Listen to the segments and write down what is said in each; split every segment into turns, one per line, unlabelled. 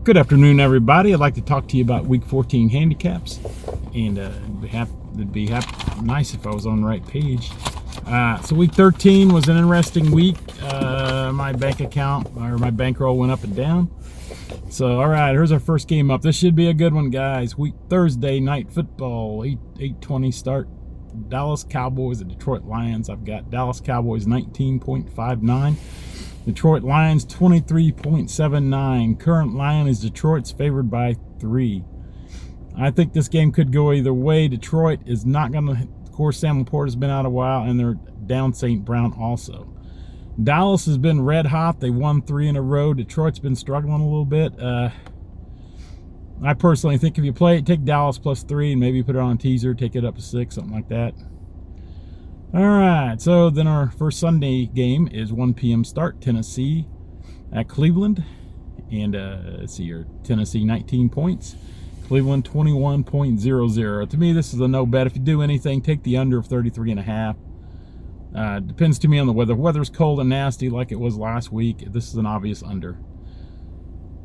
Good afternoon, everybody. I'd like to talk to you about Week 14 handicaps, and it'd be nice if I was on the right page. So Week 13 was an interesting week. My bank account or my bankroll went up and down. So all right, here's our first game up. This should be a good one, guys. Thursday night football, 8:20 start. Dallas Cowboys at Detroit Lions. I've got Dallas Cowboys 19.59. Detroit Lions 23.79. Current line is Detroit's favored by 3. I think this game could go either way. Detroit is not going to, of course, Sam Laporta's been out a while, and they're down St. Brown also. Dallas has been red hot. They won 3 in a row. Detroit's been struggling a little bit. I personally think if you play it, take Dallas plus 3 and maybe put it on a teaser, take it up to 6, something like that. All right, so then our first Sunday game is 1 p.m. start, Tennessee at Cleveland. And let's see here, Tennessee 19 points, Cleveland 21.00. To me, this is a no bet. If you do anything, take the under of 33.5. Depends to me on the weather. If weather's cold and nasty like it was last week, this is an obvious under.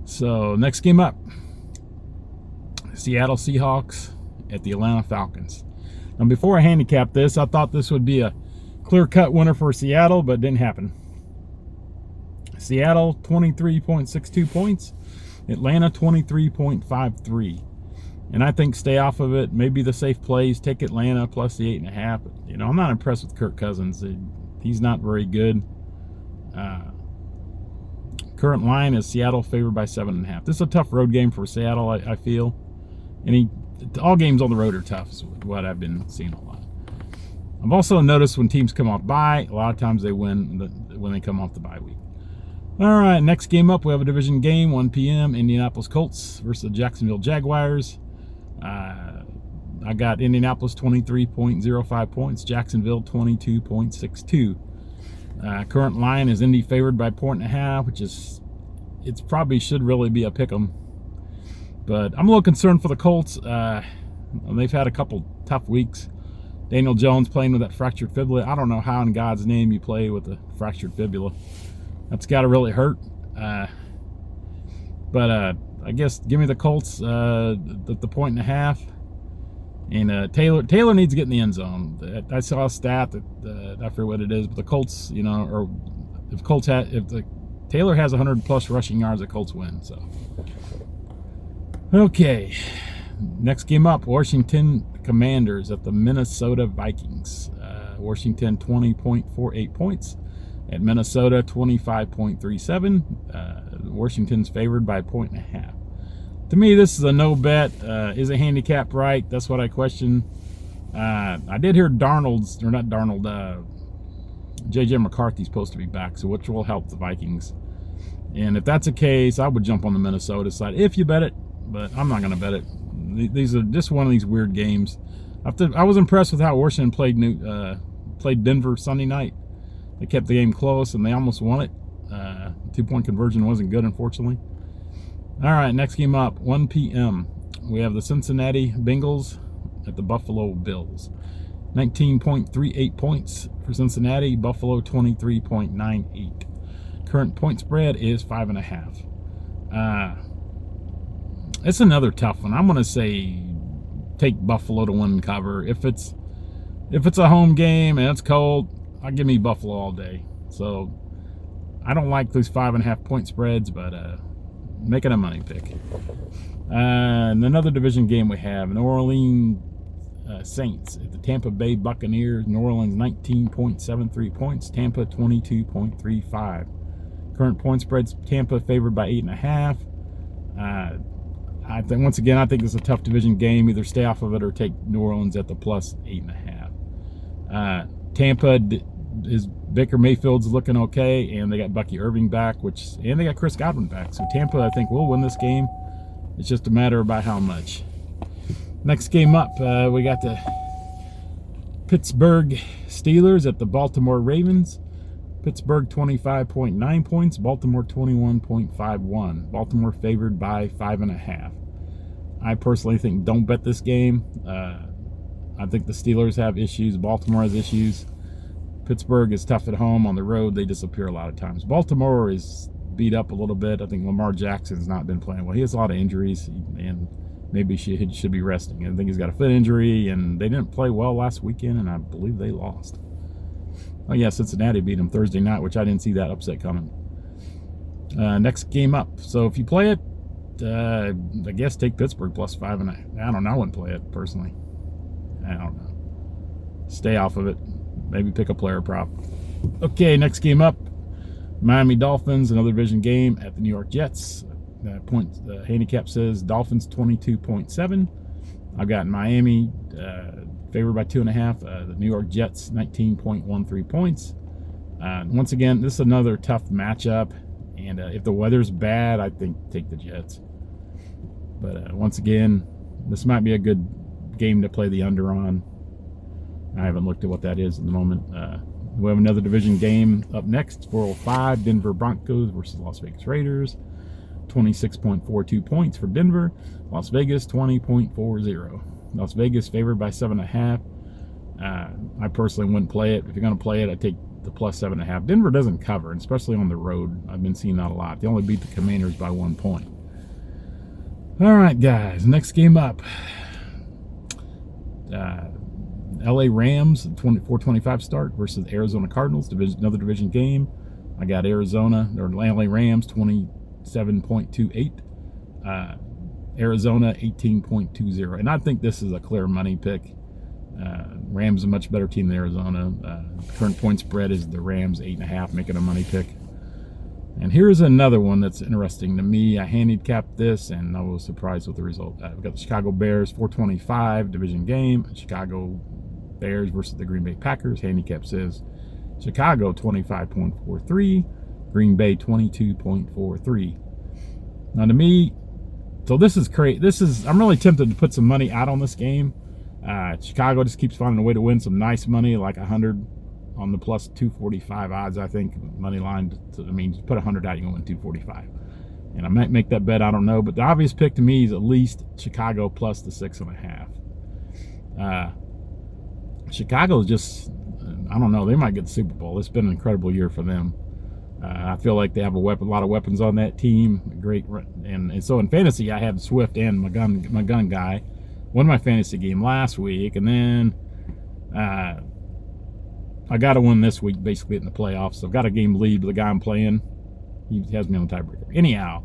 So next game up, Seattle Seahawks at the Atlanta Falcons. Now, before I handicap this, I thought this would be a clear-cut winner for Seattle, but it didn't happen. Seattle, 23.62 points. Atlanta, 23.53. And I think stay off of it. Maybe the safe plays. Take Atlanta plus the 8.5. You know, I'm not impressed with Kirk Cousins. He's not very good. Current line is Seattle favored by 7.5. This is a tough road game for Seattle, I feel. And all games on the road are tough, is what I've been seeing a lot. I've also noticed when teams come off bye, a lot of times they win when they come off the bye week. All right, next game up, we have a division game, 1 p.m., Indianapolis Colts versus the Jacksonville Jaguars. I got Indianapolis 23.05 points, Jacksonville 22.62. Current line is Indy favored by 1.5, which is, it probably should really be a pick 'em. But I'm a little concerned for the Colts. They've had a couple tough weeks. Daniel Jones playing with that fractured fibula. I don't know how in God's name you play with a fractured fibula. That's got to really hurt. But I guess give me the Colts the 1.5. And Taylor needs to get in the end zone. I saw a stat that I forget what it is, but the Colts, you know, or if Taylor has 100+ rushing yards, the Colts win. So. Okay, next game up, Washington Commanders at the Minnesota Vikings. Washington 20.48 points. At Minnesota 25.37. Washington's favored by 1.5. To me, this is a no bet. Is a handicap right? That's what I question. I did hear J.J. McCarthy's supposed to be back, so which will help the Vikings. And if that's the case, I would jump on the Minnesota side if you bet it. But I'm not going to bet it. These are just one of these weird games. I was impressed with how Washington played Denver Sunday night. They kept the game close, and they almost won it. 2-point conversion wasn't good, unfortunately. All right, next game up, 1 p.m. We have the Cincinnati Bengals at the Buffalo Bills. 19.38 points for Cincinnati. Buffalo 23.98. Current point spread is 5.5. It's another tough one. I'm going to say take Buffalo to win and cover. If it's a home game and it's cold, I'll give me Buffalo all day. So I don't like those 5.5 point spreads, but make it a money pick. And another division game we have, New Orleans Saints at the Tampa Bay Buccaneers. New Orleans 19.73 points, Tampa 22.35. Current point spreads, Tampa favored by 8.5. I think once again, I think this is a tough division game. Either stay off of it or take New Orleans at the plus 8.5. Tampa is Baker Mayfield's looking okay, and they got Bucky Irving back, and they got Chris Godwin back. So Tampa, I think, will win this game. It's just a matter about how much. Next game up, we got the Pittsburgh Steelers at the Baltimore Ravens. Pittsburgh 25.9 points, Baltimore 21.51. Baltimore favored by 5.5. I personally think don't bet this game. I think the Steelers have issues. Baltimore has issues. Pittsburgh is tough at home. On the road, they disappear a lot of times. Baltimore is beat up a little bit. I think Lamar Jackson's not been playing well. He has a lot of injuries, and maybe he should be resting. I think he's got a foot injury, and they didn't play well last weekend, and I believe they lost. Oh yeah, Cincinnati beat them Thursday night, which I didn't see that upset coming. Next game up. So if you play it, I guess take Pittsburgh plus 5.5. I don't know. I wouldn't play it personally. I don't know. Stay off of it. Maybe pick a player prop. Okay, next game up. Miami Dolphins, another division game at the New York Jets. The handicap says Dolphins 22.7. I've got Miami favored by 2.5. The New York Jets 19.13 points. Once again, this is another tough matchup, and if the weather's bad, I think take the Jets. But once again, this might be a good game to play the under on. I haven't looked at what that is at the moment. We have another division game up next. 405 Denver Broncos versus Las Vegas Raiders. 26.42 points for Denver. Las Vegas 20.40. Las Vegas favored by 7.5. I personally wouldn't play it. If you're going to play it, I'd take the plus 7.5. Denver doesn't cover, and especially on the road. I've been seeing that a lot. They only beat the Commanders by 1 point. All right, guys. Next game up. LA Rams 4:25 start versus Arizona Cardinals. Another division game. I got Arizona or LA Rams 27.28. Arizona 18.20. And I think this is a clear money pick. Rams a much better team than Arizona. Current point spread is the Rams 8.5, making a money pick. And here's another one that's interesting to me. I handicapped this, and I was surprised with the result. We've got the Chicago Bears 4:25 division game. Chicago Bears versus the Green Bay Packers. Handicap says Chicago 25.43, Green Bay 22.43. Now to me, so this is crazy. I'm really tempted to put some money out on this game. Chicago just keeps finding a way to win some nice money, like 100 on the plus 245 odds, I think, money line. I mean, just put 100 out, you can win 245. And I might make that bet, I don't know. But the obvious pick to me is at least Chicago plus the 6.5. Chicago's just, I don't know, they might get the Super Bowl. It's been an incredible year for them. I feel like they have a lot of weapons on that team. Great, and so in fantasy, I have Swift and my gun guy. Won my fantasy game last week, and then I got to win this week, basically in the playoffs. So I've got a game lead with the guy I'm playing. He has me on the tiebreaker. Anyhow,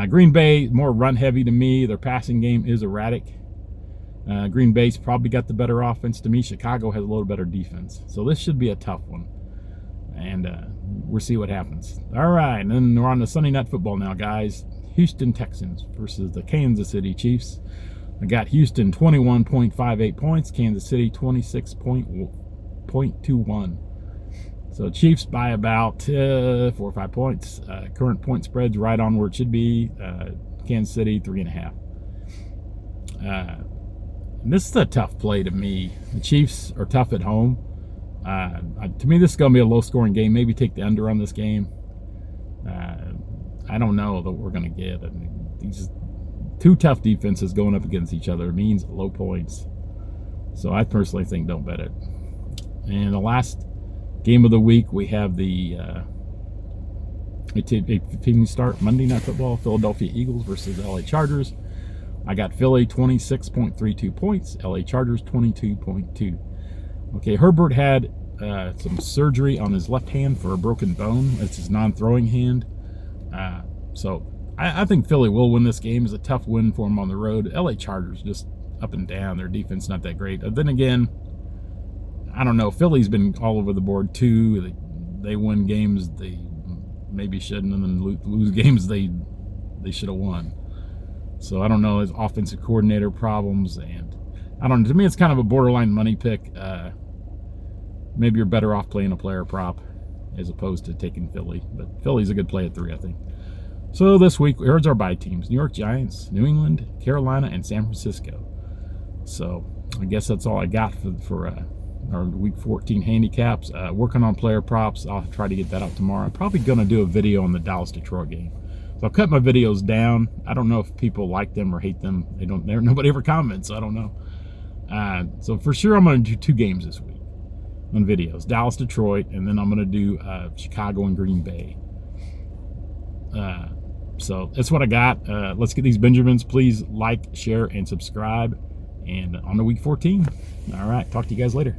Green Bay more run heavy to me. Their passing game is erratic. Green Bay's probably got the better offense to me. Chicago has a little better defense. So this should be a tough one. And we'll see what happens. All right, and then we're on to Sunday Night Football now, guys. Houston Texans versus the Kansas City Chiefs. I got Houston 21.58 points. Kansas City 26.21. So Chiefs by about 4 or 5 points. Current point spread's right on where it should be. Kansas City 3.5. And this is a tough play to me. The Chiefs are tough at home. To me, this is going to be a low-scoring game. Maybe take the under on this game. I don't know that we're going to get. I mean, these two tough defenses going up against each other means low points. So I personally think don't bet it. And the last game of the week, we have the 15 start Monday Night Football. Philadelphia Eagles versus LA Chargers. I got Philly 26.32 points. LA Chargers 22.2. Okay, Herbert had some surgery on his left hand for a broken bone. It's his non-throwing hand. So I think Philly will win this game. It's a tough win for them on the road. LA Chargers just up and down. Their defense not that great. Then again, I don't know. Philly's been all over the board too. They win games they maybe shouldn't, and then lose games they should have won. So I don't know. His offensive coordinator problems, and I don't know. To me, it's kind of a borderline money pick. Maybe you're better off playing a player prop as opposed to taking Philly. But Philly's a good play at 3, I think. So this week, here's our bye teams. New York Giants, New England, Carolina, and San Francisco. So I guess that's all I got for our Week 14 handicaps. Working on player props. I'll try to get that out tomorrow. I'm probably going to do a video on the Dallas-Detroit game. So I'll cut my videos down. I don't know if people like them or hate them. Nobody ever comments, so I don't know. So for sure, I'm going to do 2 games this week on videos. Dallas, Detroit, and then I'm going to do Chicago and Green Bay. So that's what I got. Let's get these Benjamins. Please like, share, and subscribe. And on to week 14. All right. Talk to you guys later.